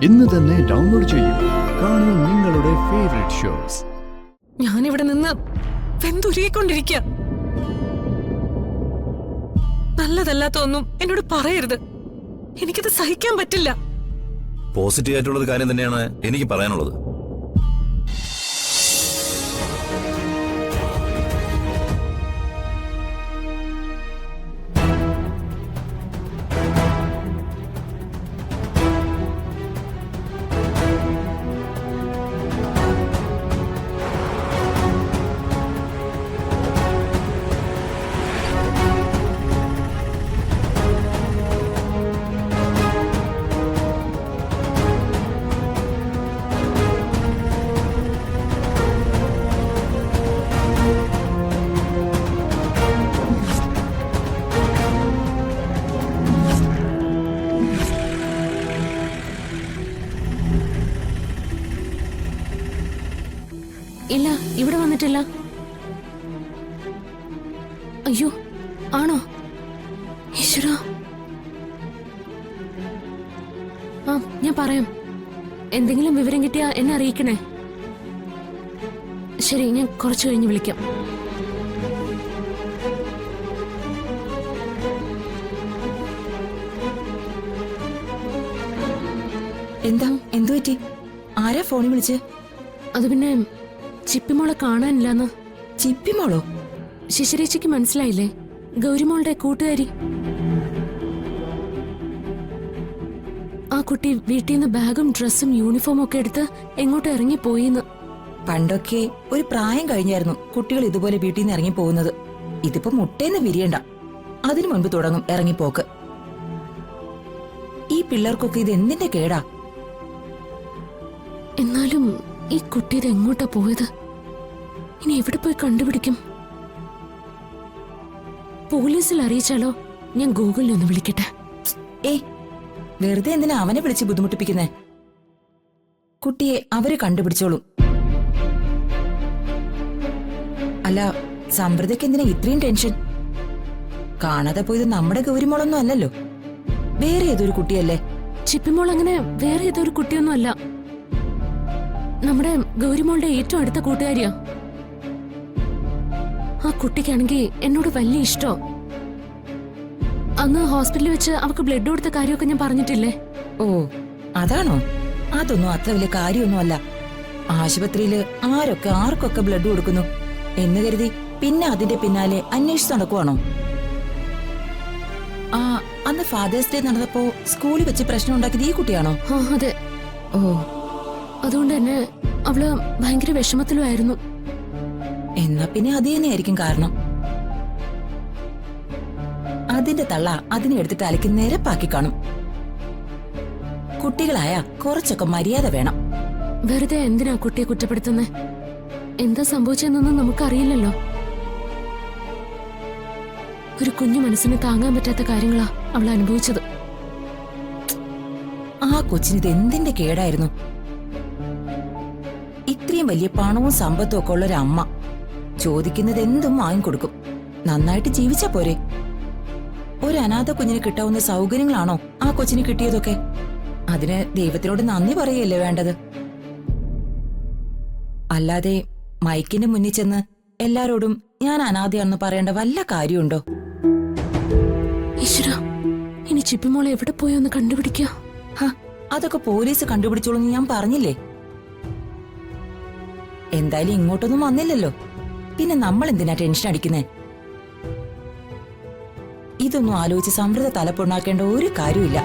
ഇന്ന് തന്നെ ഡൗൺലോഡ് ചെയ്യൂ. കാണൂ നിങ്ങളുടെ ഫേവറേറ്റ് ഷോസ്. ഞാനിവിടെ നിന്ന് വെന്തുരുകിക്കൊണ്ടിരിക്കുക. നല്ലതല്ലാത്ത ഒന്നും എന്നോട് പറയരുത്. എനിക്കത് സഹിക്കാൻ പറ്റില്ല. പോസിറ്റീവ് ആയിട്ടുള്ളൊരു കാര്യം തന്നെയാണ് എനിക്ക് പറയാനുള്ളത്. ഇല്ല, ഇവിടെ വന്നിട്ടില്ല. അയ്യോ, ആണോ? ഈശ്വരാ. ആ, ഞാൻ പറയാം. എന്തെങ്കിലും വിവരം കിട്ടിയാ എന്നെ അറിയിക്കണേ. ശരി, ഞാൻ കുറച്ചു കഴിഞ്ഞ് വിളിക്കാം. എന്തു പറ്റി? ആരാ ഫോണിൽ വിളിച്ച്? അത് പിന്നെ ചിപ്പിമോളെ കാണാനില്ലാന്ന്. ചിപ്പിമോളോ? ശിശിരേച്ചിക്ക് മനസ്സിലായില്ലേ? ഗൗരിമോളുടെ കൂട്ടുകാരി. ആ കുട്ടി വീട്ടിൽ നിന്ന് ബാഗും ഡ്രസ്സും യൂണിഫോമും ഒക്കെ എടുത്ത് എങ്ങോട്ട് ഇറങ്ങിപ്പോയിന്ന്. പണ്ടൊക്കെ ഒരു പ്രായം കഴിഞ്ഞായിരുന്നു കുട്ടികൾ ഇതുപോലെ വീട്ടിൽ നിന്ന് ഇറങ്ങി പോകുന്നത്. ഇതിപ്പോ മുട്ടേന്ന് വിരിയണ്ട, അതിനു മുൻപ് തുടങ്ങും ഇറങ്ങിപ്പോക്ക്. ഈ പിള്ളേർക്കൊക്കെ ഇത് എന്തിന്റെ കേടാ? എന്നാലും ഈ കുട്ടി ഇത് എങ്ങോട്ടാ പോയത്? ഇനി എവിടെ പോയി കണ്ടുപിടിക്കും? പോലീസിൽ അറിയിച്ചാലോ? ഞാൻ ഗൂഗിളിൽ ഒന്ന് വിളിക്കട്ടെ. വെറുതെ എന്തിനാ അവനെ വിളിച്ച് ബുദ്ധിമുട്ടിപ്പിക്കുന്നേ? കുട്ടിയെ അവര് കണ്ടുപിടിച്ചോളും. അല്ല, സമൃദ്ധയ്ക്ക് എന്തിനാ ഇത്രയും ടെൻഷൻ? കാണാതെ പോയത് നമ്മുടെ ഗൗരിമോളൊന്നും അല്ലല്ലോ, വേറെ ഏതൊരു കുട്ടിയല്ലേ? ചിപ്പിമോൾ അങ്ങനെ വേറെ ഏതൊരു കുട്ടിയൊന്നും അല്ല. നമ്മുടെ ഗൗരിമോളുടെ ഏറ്റവും അടുത്ത കൂട്ടുകാരിയാ. ആ കുട്ടിക്കാണെങ്കിൽ എന്നോട് വലിയ ഇഷ്ടോ. അന്ന് ഹോസ്പിറ്റലിൽ വെച്ച് അവക്ക് ബ്ലഡ് കൊടുത്ത കാര്യമൊക്കെ ഞാൻ പറഞ്ഞിട്ടില്ലേ? ഓ, അതാണോ? അതൊന്നും അത്ര വലിയ കാര്യമൊന്നും അല്ല. ആശുപത്രിയില് ആരൊക്കെ ആർക്കൊക്കെ ബ്ലഡ് കൊടുക്കുന്നു എന്ന് കരുതി പിന്നെ അതിന്റെ പിന്നാലെ അന്വേഷിച്ച് നടക്കുവാണോ? ആ, അന്ന് ഫാദേഴ്സ് ഡേ നടന്നപ്പോ സ്കൂളിൽ വെച്ച് പ്രശ്നം ഉണ്ടാക്കിയത് ഈ കുട്ടിയാണോ? അതെ. ഓ, അതുകൊണ്ട് തന്നെ അവള് ഭയങ്കര വിഷമത്തിലുമായിരുന്നു. എന്നാ പിന്നെ അത് തന്നെയായിരിക്കും കാരണം. അതിന്റെ തള്ള അതിനെ എടുത്തിട്ട് അലക്കി നിരപ്പാക്കി കാണും. കുട്ടികളായ കുറച്ചൊക്കെ മര്യാദ വേണം. വെറുതെ എന്തിനാ കുട്ടിയെ കുറ്റപ്പെടുത്തുന്നേ? എന്താ സംഭവിച്ചെന്നൊന്നും നമുക്കറിയില്ലല്ലോ. ഒരു കുഞ്ഞു മനസ്സിന് താങ്ങാൻ പറ്റാത്ത കാര്യങ്ങളാ അവൾ അനുഭവിച്ചത്. ആ കൊച്ചിനിത് എന്തിന്റെ കേടായിരുന്നു? ഇത്രയും വലിയ പണവും സമ്പത്തും ഒക്കെ ഉള്ളൊരു അമ്മ ചോദിക്കുന്നത് എന്തും വാങ്ങിക്കൊടുക്കും. നന്നായിട്ട് ജീവിച്ചാ പോരെ? ഒരു അനാഥ കുഞ്ഞിന് കിട്ടാവുന്ന സൗകര്യങ്ങളാണോ ആ കൊച്ചിന് കിട്ടിയതൊക്കെ? അതിന് ദൈവത്തിനോട് നന്ദി പറയല്ലേ വേണ്ടത്. അല്ലാതെ മൈക്കിന്റെ മുന്നിൽ ചെന്ന് എല്ലാരോടും ഞാൻ അനാഥയാണെന്ന് പറയേണ്ട വല്ല കാര്യമുണ്ടോ? ഈശ്വരാ, ഇനി ചിപ്പിമോളെ എവിടെ പോയൊന്ന് കണ്ടുപിടിക്കുക. അതൊക്കെ പോലീസ് കണ്ടുപിടിച്ചോളൂന്ന് ഞാൻ പറഞ്ഞില്ലേ. എന്തായാലും ഇങ്ങോട്ടൊന്നും വന്നില്ലല്ലോ, പിന്നെ നമ്മൾ എന്തിനാ ടെൻഷൻ അടിക്കുന്നേ? ഇതൊന്നും ആലോചിച്ച് സമൃദ്ധ തലപ്പൊണ്ണാക്കേണ്ട ഒരു കാര്യമില്ല.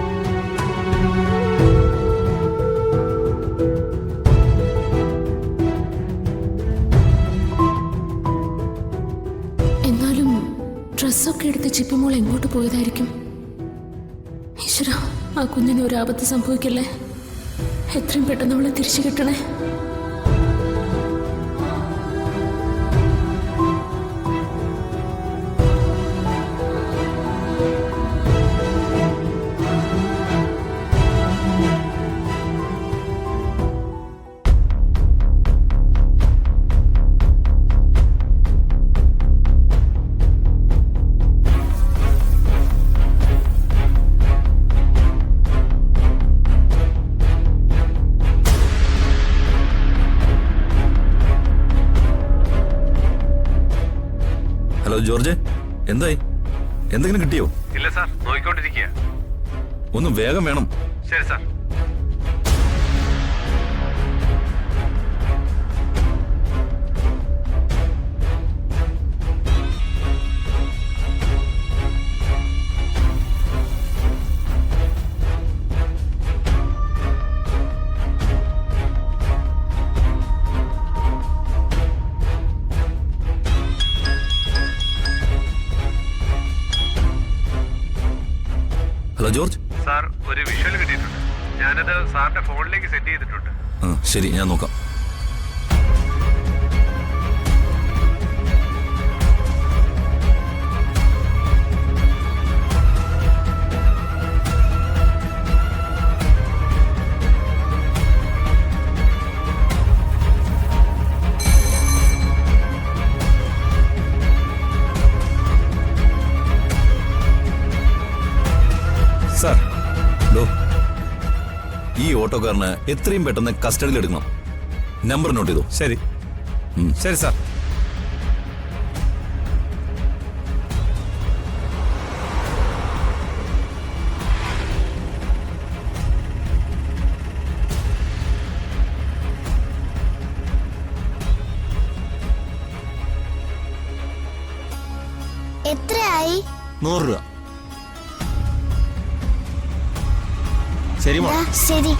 എന്നാലും ഡ്രസ്സൊക്കെ എടുത്ത് ചിപ്പിമോൾ എങ്ങോട്ട് പോയതായിരിക്കും? ഈശ്വരാ, ആ കുഞ്ഞിന് ഒരു ആപത്ത് സംഭവിക്കല്ലേ. എത്രയും പെട്ടെന്ന് അവളെ തിരിച്ചു കിട്ടണേ. ഹലോ ജോർജ്, എന്തായി? എന്തെങ്കിലും കിട്ടിയോ? ഇല്ല സാർ, നോക്കിക്കൊണ്ടിരിക്കുക. ഒന്ന് വേഗം വേണം. ശരി സാർ. Hello George. സാർ, ഒരു വിഷ്വൽ കിട്ടിയിട്ടുണ്ട്. ഞാനത് സാറിന്റെ ഫോണിലേക്ക് സെറ്റ് ചെയ്തിട്ടുണ്ട്. ശരി, ഞാൻ നോക്കാം. സാർ, ഈ ഓട്ടോക്കാരന് എത്രയും പെട്ടെന്ന് കസ്റ്റഡിയിൽ എടുക്കണം. നമ്പർ നോട്ട് ചെയ്തോ? ശരി. ശരി സാർ. എത്രയായി? 100 രൂപ. ശരി മോളെ. ശരി.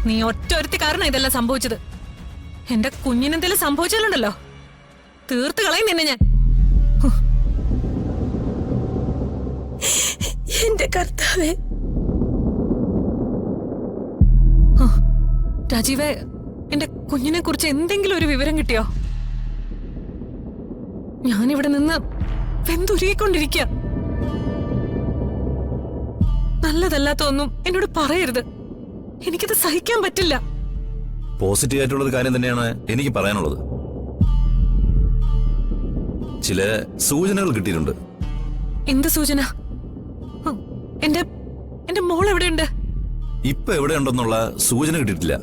നീ ഒറ്റ ഒരുത്തി കാരണം ഇതെല്ലാം സംഭവിച്ചത്. എന്റെ കുഞ്ഞിനെന്തെങ്കിലും സംഭവിച്ചാലുണ്ടല്ലോ, തീർത്ത് കളയും നിന്നെ ഞാൻ. എന്റെ കർത്താവേ. രാജീവേ, എന്റെ കുഞ്ഞിനെ കുറിച്ച് എന്തെങ്കിലും ഒരു വിവരം കിട്ടിയോ? ഞാനിവിടെ നിന്ന് വെന്തുരുകിക്കൊണ്ടിരിക്കുക. നല്ലതല്ലാത്ത ഒന്നും എന്നോട് പറയരുത്. എനിക്കത് സഹിക്കാൻ പറ്റില്ല. പോസിറ്റീവ് ആയിട്ടുള്ളൊരു കാര്യം തന്നെയാണ് എനിക്ക് പറയാനുള്ളത്. ചില സൂചനകൾ കിട്ടിയിട്ടുണ്ട്. എന്ത് സൂചന? എന്റെ മോൾ എവിടെയുണ്ട്? ഇപ്പൊ എവിടെയുണ്ടെന്നുള്ള സൂചന കിട്ടിയിട്ടില്ല.